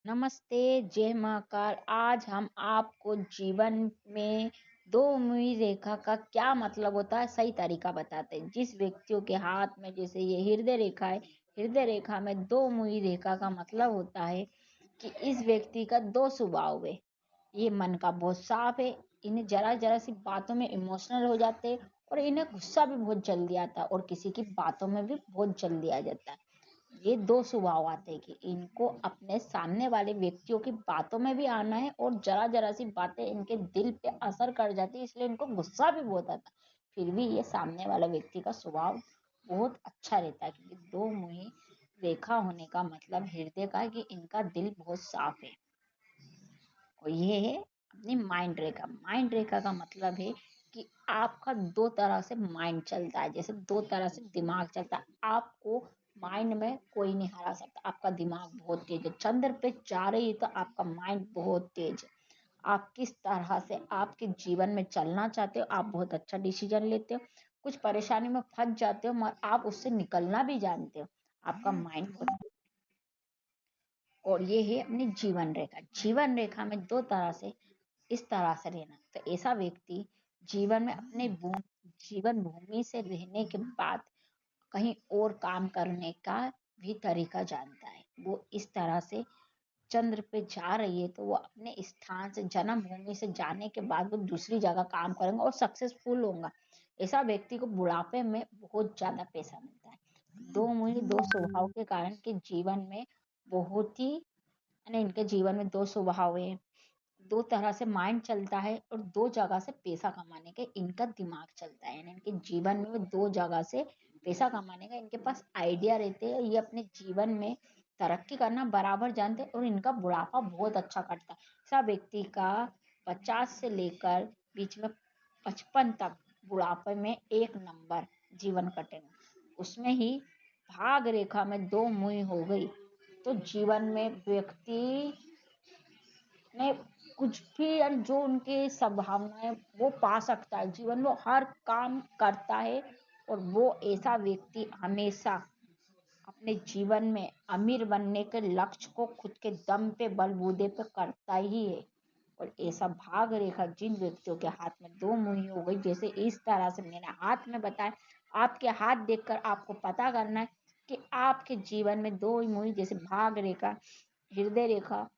नमस्ते, जय महाकाल। आज हम आपको जीवन में दो मुई रेखा का क्या मतलब होता है सही तरीका बताते हैं। जिस व्यक्तियों के हाथ में जैसे ये हृदय रेखा है, हृदय रेखा में दो मुई रेखा का मतलब होता है कि इस व्यक्ति का दो स्वभाव है। ये मन का बहुत साफ है, इन्हें जरा जरा सी बातों में इमोशनल हो जाते हैं और इन्हें गुस्सा भी बहुत जल्दी आता है और किसी की बातों में भी बहुत जल्दी आ जाता है। ये दो स्वभाव आते हैं कि इनको अपने सामने वाले व्यक्तियों की बातों में भी आना है और जरा जरा सी बातें इनके दिल पे असर कर जाती है, इसलिए इनको गुस्सा भी बहुत आता है। फिर भी ये सामने वाला व्यक्ति का स्वभाव बहुत अच्छा रहता है, क्योंकि दो मुही रेखा होने का मतलब हृदय का है कि इनका दिल बहुत साफ है। और ये है अपनी माइंड रेखा। माइंड रेखा का मतलब है कि आपका दो तरह से माइंड चलता है, जैसे दो तरह से दिमाग चलता है। आपको माइंड में कोई नहीं हरा सकता, आपका दिमाग बहुत तेज है। चंद्र पे जा रही है तो आपका माइंड बहुत तेज है। आप किस तरह से आपके जीवन में चलना चाहते हो, आप बहुत अच्छा डिसीजन लेते हो। कुछ परेशानी में फंस जाते हो मगर आप उससे निकलना भी जानते हो। आपका माइंड बहुत। और ये है अपनी जीवन रेखा। जीवन रेखा में दो तरह से इस तरह से रहना, तो ऐसा व्यक्ति जीवन में अपने जीवन भूमि से रहने के बाद कहीं और काम करने का भी तरीका जानता है। वो इस तरह से चंद्र पे जा रही है तो वो अपने स्थान से जन्म भूमि से जाने के बाद वो दूसरी जगह काम करेंगे और सक्सेसफुल होगा। ऐसा व्यक्ति को बुढ़ापे में बहुत ज्यादा पैसा मिलता है। दो मुझे दो स्वभाव के कारण के जीवन में बहुत ही, यानी इनके जीवन में दो स्वभाव है, दो तरह से माइंड चलता है और दो जगह से पैसा कमाने का इनका दिमाग चलता है। यानी इनके जीवन में वो दो जगह से पैसा कमाने का इनके पास आइडिया रहते हैं। ये अपने जीवन में तरक्की करना बराबर जानते हैं और इनका बुढ़ापा बहुत अच्छा कटता है। ऐसा व्यक्ति का 50 से लेकर बीच में 55 तक बुढ़ापे में एक नंबर जीवन कटेगा। उसमें ही भाग रेखा में दो मुई हो गई तो जीवन में व्यक्ति ने कुछ भी जो उनकी संभावनाएं वो पा सकता है। जीवन में हर काम करता है और वो ऐसा व्यक्ति हमेशा अपने जीवन में अमीर बनने के लक्ष्य को खुद के दम पे बलबूते पे करता ही है। और ऐसा भाग रेखा जिन व्यक्तियों के हाथ में दो मुही हो गई, जैसे इस तरह से मैंने हाथ में बताया, आपके हाथ देखकर आपको पता करना है कि आपके जीवन में दो मुही जैसे भाग रेखा, हृदय रेखा,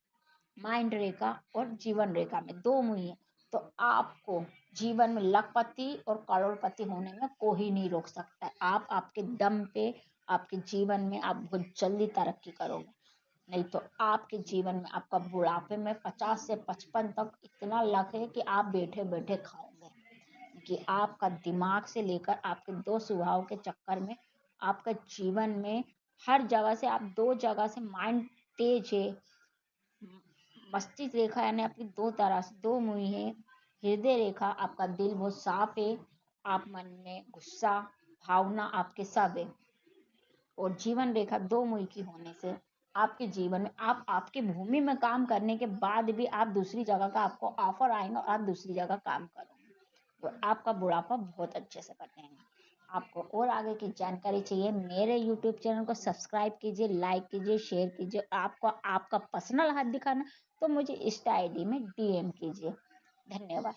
माइंड रेखा और जीवन रेखा में दो मुही है तो आपको जीवन में लखपति और करोड़पति होने में कोई नहीं रोक सकता है। आप आपके दम पे आपके जीवन में आप बहुत जल्दी तरक्की करोगे। नहीं तो आपके जीवन में आपका बुढ़ापे में 50 से 55 तक इतना लक है कि आप बैठे बैठे खाओगे, कि आपका दिमाग से लेकर आपके दो स्वभाव के चक्कर में आपका जीवन में हर जगह से आप दो जगह से माइंड तेज है। मस्तिष्क रेखा यानी आपकी दो तरह से दो मुही है। हृदय रेखा आपका दिल बहुत साफ है, आप मन में गुस्सा भावना आपके सब है। और जीवन रेखा दो मुही की होने से आपके जीवन में आप आपकी भूमि में काम करने के बाद भी आप दूसरी जगह का आपको ऑफर आएगा और आप दूसरी जगह काम करोगे और आपका बुढ़ापा बहुत अच्छे से कटेगा। आपको और आगे की जानकारी चाहिए, मेरे यूट्यूब चैनल को सब्सक्राइब कीजिए, लाइक कीजिए, शेयर कीजिए। आपको आपका पर्सनल हाथ दिखाना तो मुझे इंस्टा आईडी में डीएम कीजिए। धन्यवाद।